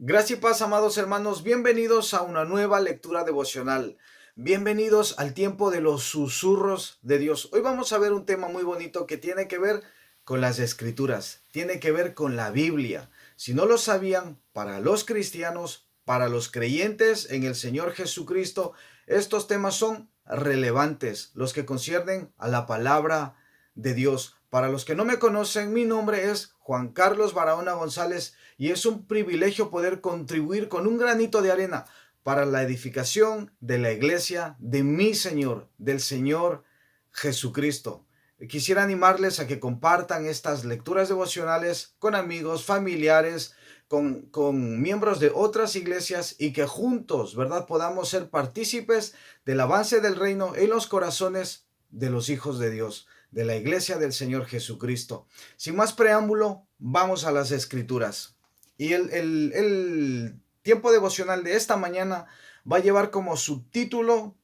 Gracia y paz, amados hermanos, bienvenidos a una nueva lectura devocional. Bienvenidos al tiempo de los susurros de Dios. Hoy vamos a ver un tema muy bonito que tiene que ver con las escrituras, tiene que ver con la Biblia. Si no lo sabían, para los cristianos, para los creyentes en el Señor Jesucristo, estos temas son relevantes, los que conciernen a la palabra de Dios. Para los que no me conocen, mi nombre es Juan Carlos Barahona González y es un privilegio poder contribuir con un granito de arena para la edificación de la iglesia de mi Señor, del Señor Jesucristo. Quisiera animarles a que compartan estas lecturas devocionales con amigos, familiares, con miembros de otras iglesias y que juntos, ¿verdad?, podamos ser partícipes del avance del reino en los corazones de los hijos de Dios, de la iglesia del Señor Jesucristo. Sin más preámbulo, vamos a las escrituras. Y el tiempo devocional de esta mañana va a llevar como subtítulo: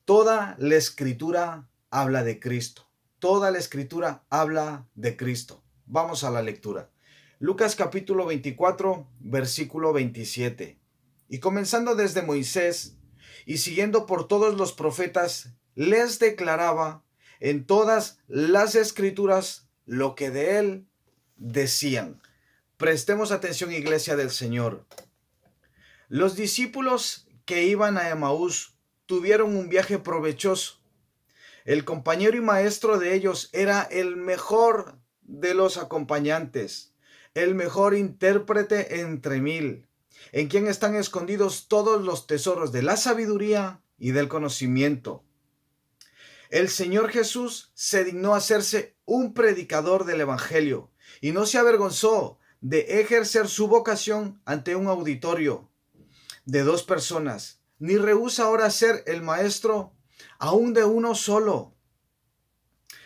Toda la escritura habla de Cristo. Toda la escritura habla de Cristo. Vamos a la lectura. Lucas capítulo 24, versículo 27. Y comenzando desde Moisés y siguiendo por todos los profetas, les declaraba en todas las escrituras lo que de él decían. Prestemos atención, iglesia del Señor. Los discípulos que iban a Emaús tuvieron un viaje provechoso. El compañero y maestro de ellos era el mejor de los acompañantes, el mejor intérprete entre mil, en quien están escondidos todos los tesoros de la sabiduría y del conocimiento. El Señor Jesús se dignó hacerse un predicador del Evangelio y no se avergonzó de ejercer su vocación ante un auditorio de 2 personas, ni rehúsa ahora ser el maestro aún de uno solo.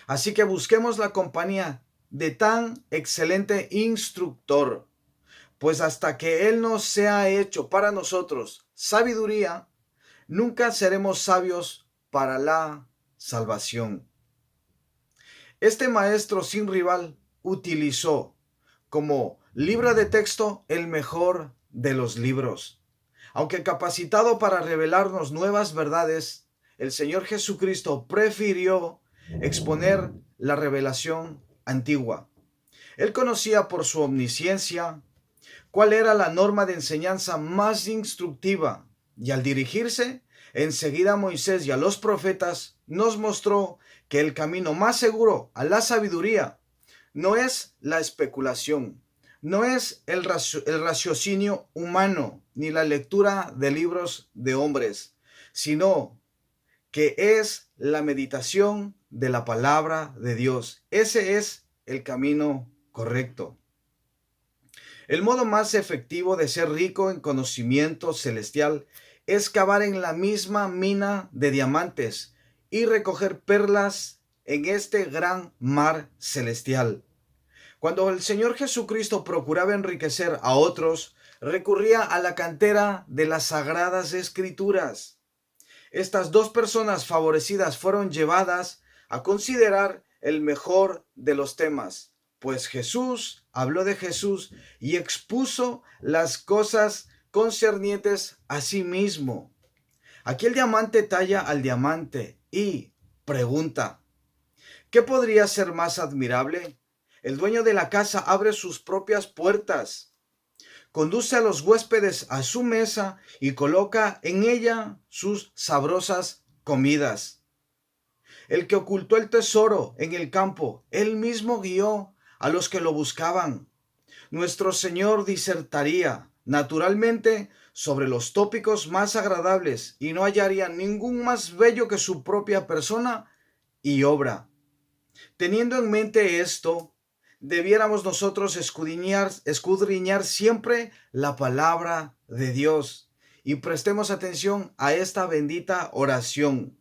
Así que busquemos la compañía de tan excelente instructor, pues hasta que Él no sea hecho para nosotros sabiduría, nunca seremos sabios para la salvación. Este maestro sin rival utilizó como libro de texto el mejor de los libros. Aunque capacitado para revelarnos nuevas verdades, el Señor Jesucristo prefirió exponer la revelación antigua. Él conocía por su omnisciencia cuál era la norma de enseñanza más instructiva, y al dirigirse enseguida a Moisés y a los profetas, nos mostró que el camino más seguro a la sabiduría no es la especulación, no es el raciocinio humano, ni la lectura de libros de hombres, sino que es la meditación de la palabra de Dios. Ese es el camino correcto. El modo más efectivo de ser rico en conocimiento celestial es cavar en la misma mina de diamantes y recoger perlas en este gran mar celestial. Cuando el Señor Jesucristo procuraba enriquecer a otros, recurría a la cantera de las Sagradas Escrituras. Estas 2 personas favorecidas fueron llevadas a considerar el mejor de los temas, pues Jesús habló de Jesús y expuso las cosas concernientes a sí mismo. Aquí el diamante talla al diamante y pregunta: ¿qué podría ser más admirable? El dueño de la casa abre sus propias puertas, conduce a los huéspedes a su mesa y coloca en ella sus sabrosas comidas. El que ocultó el tesoro en el campo, él mismo guió a los que lo buscaban. Nuestro Señor disertaría, naturalmente, sobre los tópicos más agradables y no hallaría ningún más bello que su propia persona y obra. Teniendo en mente esto, debiéramos nosotros escudriñar siempre la palabra de Dios y prestemos atención a esta bendita oración.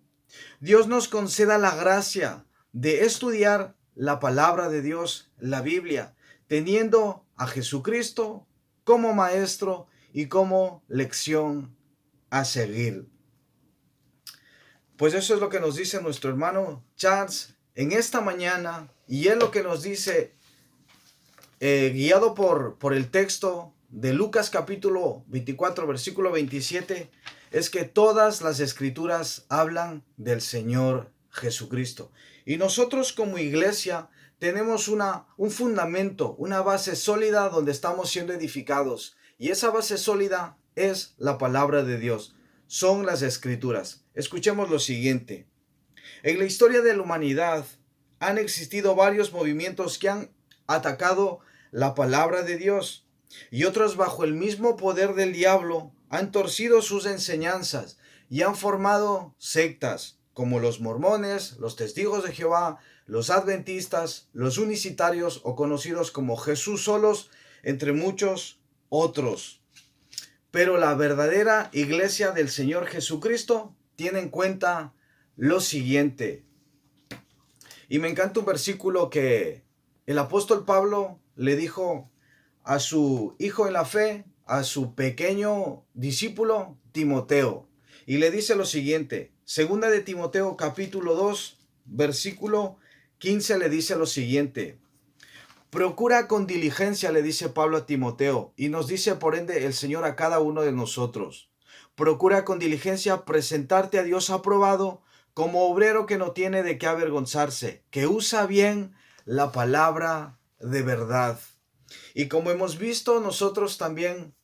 Dios nos conceda la gracia de estudiar la palabra de Dios, la Biblia, teniendo a Jesucristo como maestro y como lección a seguir. Pues eso es lo que nos dice nuestro hermano Charles en esta mañana, y es lo que nos dice, guiado por el texto de Lucas capítulo 24, versículo 27, es que todas las escrituras hablan del Señor Jesucristo. Y nosotros como iglesia tenemos un fundamento, una base sólida donde estamos siendo edificados. Y esa base sólida es la palabra de Dios, son las escrituras. Escuchemos lo siguiente. En la historia de la humanidad han existido varios movimientos que han atacado la palabra de Dios y otros bajo el mismo poder del diablo han torcido sus enseñanzas y han formado sectas como los mormones, los testigos de Jehová, los adventistas, los unicitarios o conocidos como Jesús solos, entre muchos otros. Pero la verdadera iglesia del Señor Jesucristo tiene en cuenta lo siguiente. Y me encanta un versículo que el apóstol Pablo le dijo a su hijo en la fe, a su pequeño discípulo Timoteo. Y le dice lo siguiente, segunda de Timoteo capítulo 2, versículo 15 le dice lo siguiente. Procura con diligencia, le dice Pablo a Timoteo, y nos dice por ende el Señor a cada uno de nosotros. Procura con diligencia presentarte a Dios aprobado como obrero que no tiene de qué avergonzarse, que usa bien la palabra de verdad. Y como hemos visto nosotros también,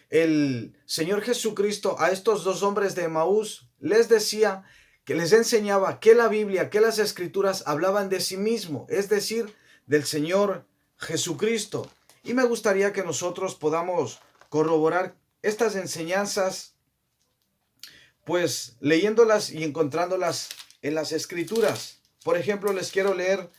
el Señor Jesucristo a estos dos hombres de Emaús les decía, que les enseñaba que la Biblia, que las Escrituras hablaban de sí mismo, es decir, del Señor Jesucristo. Y me gustaría que nosotros podamos corroborar estas enseñanzas, pues leyéndolas y encontrándolas en las Escrituras. Por ejemplo, les quiero leer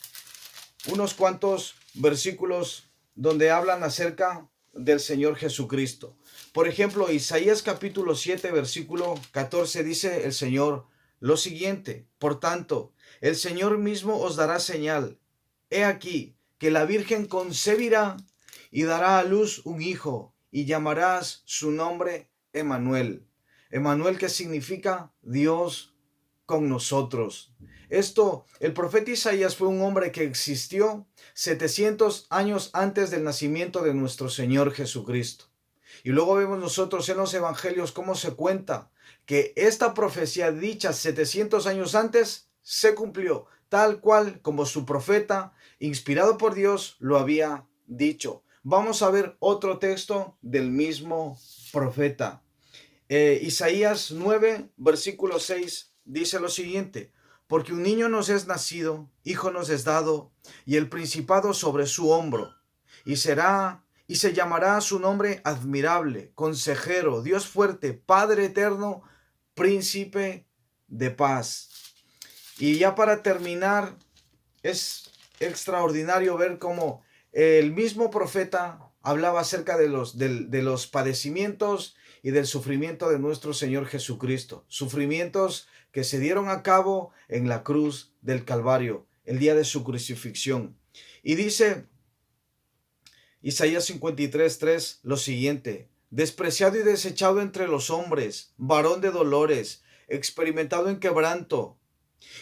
unos cuantos versículos donde hablan acerca del Señor Jesucristo. Por ejemplo, Isaías capítulo 7, versículo 14 dice el Señor lo siguiente: por tanto, el Señor mismo os dará señal. He aquí que la Virgen concebirá y dará a luz un hijo, y llamarás su nombre Emmanuel. Emmanuel, que significa Dios con nosotros. Esto, el profeta Isaías fue un hombre que existió 700 años antes del nacimiento de nuestro Señor Jesucristo. Y luego vemos nosotros en los evangelios cómo se cuenta que esta profecía dicha 700 años antes se cumplió, tal cual como su profeta, inspirado por Dios, lo había dicho. Vamos a ver otro texto del mismo profeta. Isaías 9, versículo 6, dice lo siguiente: porque un niño nos es nacido, hijo nos es dado, y el principado sobre su hombro, y se llamará su nombre admirable, consejero, Dios fuerte, Padre eterno, príncipe de paz. Y ya para terminar, es extraordinario ver cómo el mismo profeta hablaba acerca de los padecimientos y del sufrimiento de nuestro Señor Jesucristo. Sufrimientos que se dieron a cabo en la cruz del Calvario, el día de su crucifixión. Y dice Isaías 53:3 lo siguiente: despreciado y desechado entre los hombres, varón de dolores, experimentado en quebranto,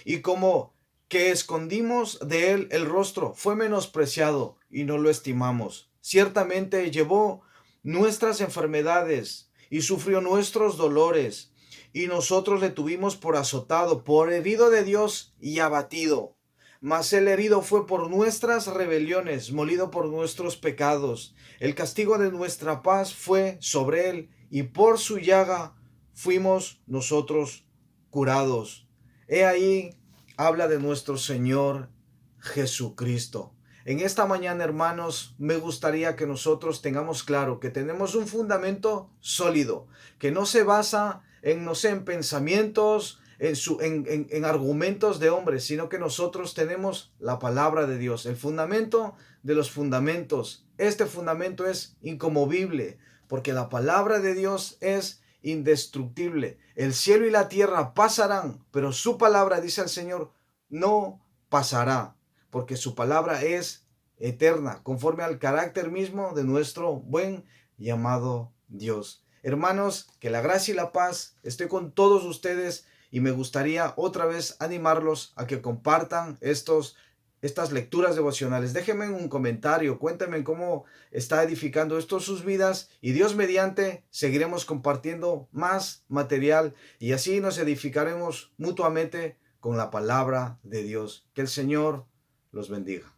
y como que escondimos de él el rostro, fue menospreciado y no lo estimamos. Ciertamente llevó nuestras enfermedades y sufrió nuestros dolores, y nosotros le tuvimos por azotado, por herido de Dios y abatido. Mas el herido fue por nuestras rebeliones, molido por nuestros pecados. El castigo de nuestra paz fue sobre él, y por su llaga fuimos nosotros curados. He ahí habla de nuestro Señor Jesucristo. En esta mañana, hermanos, me gustaría que nosotros tengamos claro que tenemos un fundamento sólido, que no se basa en pensamientos, en argumentos de hombres, sino que nosotros tenemos la palabra de Dios, el fundamento de los fundamentos. Este fundamento es inconmovible, porque la palabra de Dios es indestructible. El cielo y la tierra pasarán, pero su palabra, dice el Señor, no pasará, porque su palabra es eterna, conforme al carácter mismo de nuestro buen y amado Dios. Hermanos, que la gracia y la paz esté con todos ustedes, y me gustaría otra vez animarlos a que compartan estos estas lecturas devocionales. Déjenme un comentario, cuéntenme cómo está edificando esto sus vidas y Dios mediante seguiremos compartiendo más material y así nos edificaremos mutuamente con la palabra de Dios. Que el Señor los bendiga.